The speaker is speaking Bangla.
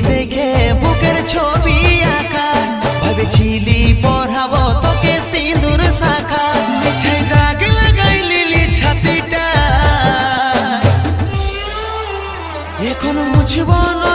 দেখে বুকের ছবি আঁকা, ভেবেছিলি পড়াবো তোকে সিঁদুর শাখা, মিছাই দাগ লাগাই লিলি ছাতিটা, এখন মুছব না